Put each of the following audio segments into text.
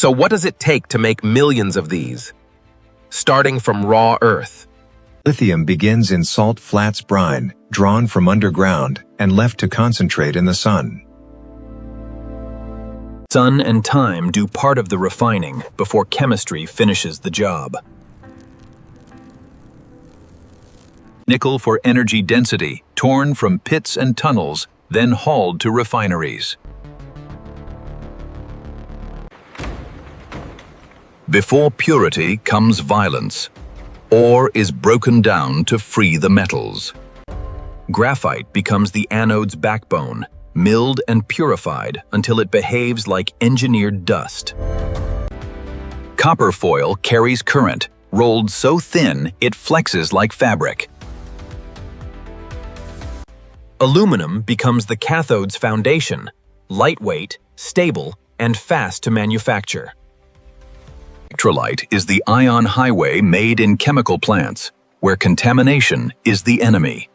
So what does it take to make millions of these? Starting from raw earth. Lithium begins in salt flats brine, drawn from underground, and left to concentrate in the sun. Sun and time do part of the refining before chemistry finishes the job. Nickel for energy density, torn from pits and tunnels, then hauled to refineries. Before purity comes violence. Ore is broken down to free the metals. Graphite becomes the anode's backbone, milled and purified until it behaves like engineered dust. Copper foil carries current, rolled so thin it flexes like fabric. Aluminum becomes the cathode's foundation, lightweight, stable, and fast to manufacture. Electrolyte is the ion highway made in chemical plants, where contamination is the enemy.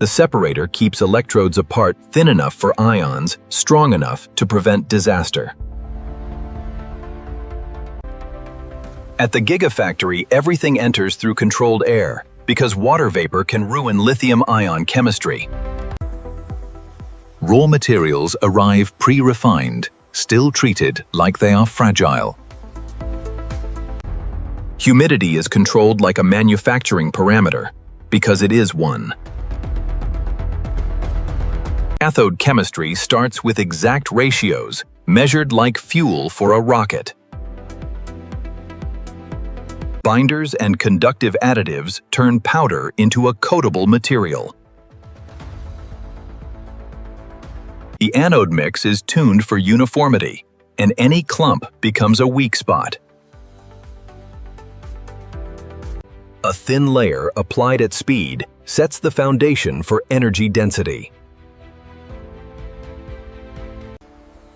The separator keeps electrodes apart thin enough for ions, strong enough to prevent disaster. At the gigafactory, everything enters through controlled air, because water vapor can ruin lithium-ion chemistry. Raw materials arrive pre-refined, still treated like they are fragile. Humidity is controlled like a manufacturing parameter, because it is one. Cathode chemistry starts with exact ratios, measured like fuel for a rocket. Binders and conductive additives turn powder into a coatable material. The anode mix is tuned for uniformity, and any clump becomes a weak spot. A thin layer applied at speed sets the foundation for energy density.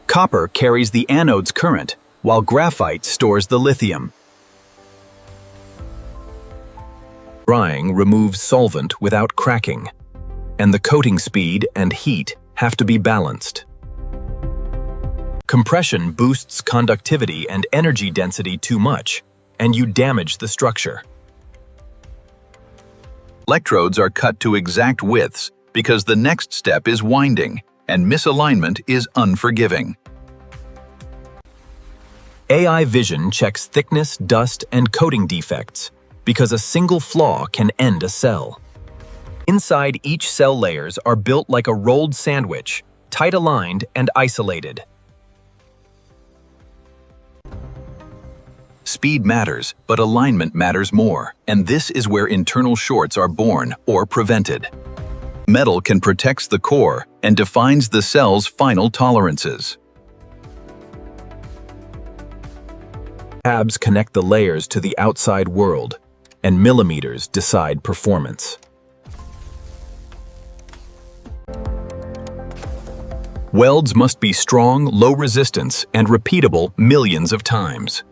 Copper carries the anode's current, while graphite stores the lithium. Drying removes solvent without cracking, and the coating speed and heat have to be balanced. Compression boosts conductivity and energy density too much, and you damage the structure. Electrodes are cut to exact widths because the next step is winding, and misalignment is unforgiving. AI vision checks thickness, dust, and coating defects, because a single flaw can end a cell. Inside each cell layers are built like a rolled sandwich, tight aligned and isolated. Speed matters, but alignment matters more, and this is where internal shorts are born or prevented. Metal can protect the core and defines the cell's final tolerances. Tabs connect the layers to the outside world, and millimeters decide performance. Welds must be strong, low resistance, and repeatable millions of times.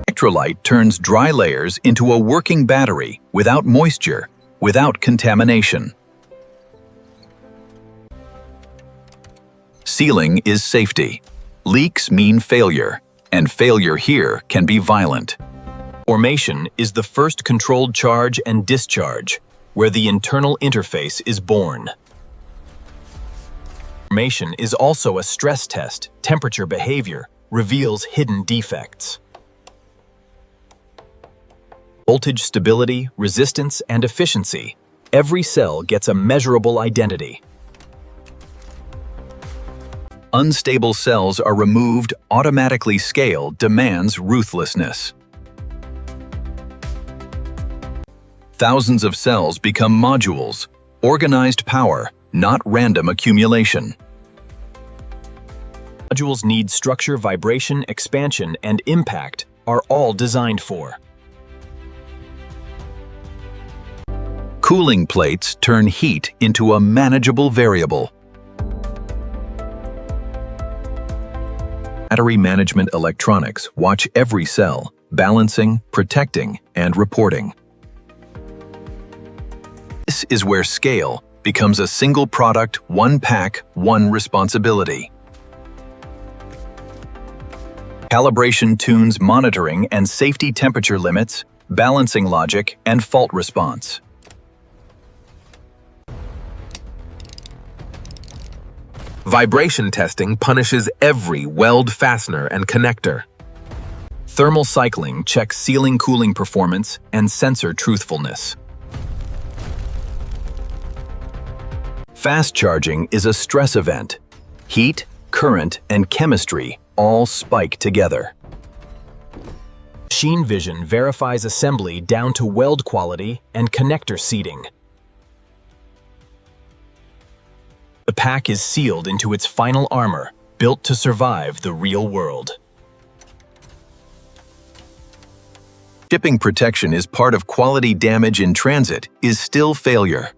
Electrolyte turns dry layers into a working battery without moisture, without contamination. Sealing is safety. Leaks mean failure, and failure here can be violent. Formation is the first controlled charge and discharge, where the internal interface is born. Formation is also a stress test. Temperature behavior reveals hidden defects. Voltage stability, resistance, and efficiency. Every cell gets a measurable identity. Unstable cells are removed. Automatically scale demands ruthlessness. Thousands of cells become modules, organized power, not random accumulation. Modules need structure, vibration, expansion, and impact are all designed for. Cooling plates turn heat into a manageable variable. Battery management electronics watch every cell, balancing, protecting, and reporting. This is where scale becomes a single product, one pack, one responsibility. Calibration tunes monitoring and safety temperature limits, balancing logic, and fault response. Vibration testing punishes every weld fastener and connector. Thermal cycling checks sealing cooling performance and sensor truthfulness. Fast charging is a stress event. Heat, current, and chemistry all spike together. Machine vision verifies assembly down to weld quality and connector seating. The pack is sealed into its final armor, built to survive the real world. Shipping protection is part of quality. Damage in transit is still failure.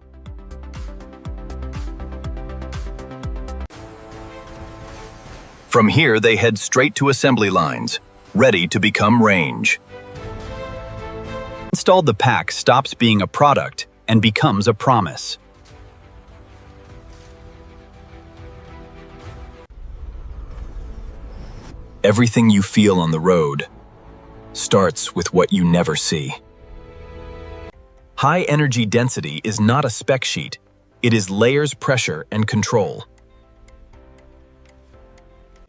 From here, they head straight to assembly lines, ready to become range. Installed, the pack stops being a product and becomes a promise. Everything you feel on the road starts with what you never see. High energy density is not a spec sheet. It is layers, pressure, and control.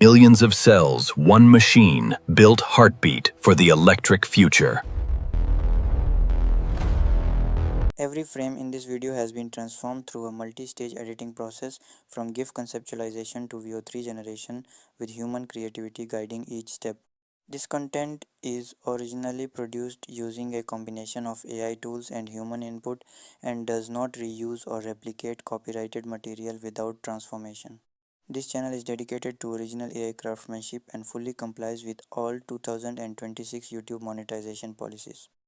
Millions of cells, one machine, built heartbeat for the electric future. Every frame in this video has been transformed through a multi-stage editing process from GIF conceptualization to VO3 generation, with human creativity guiding each step. This content is originally produced using a combination of AI tools and human input and does not reuse or replicate copyrighted material without transformation. This channel is dedicated to original AI craftsmanship and fully complies with all 2026 YouTube monetization policies.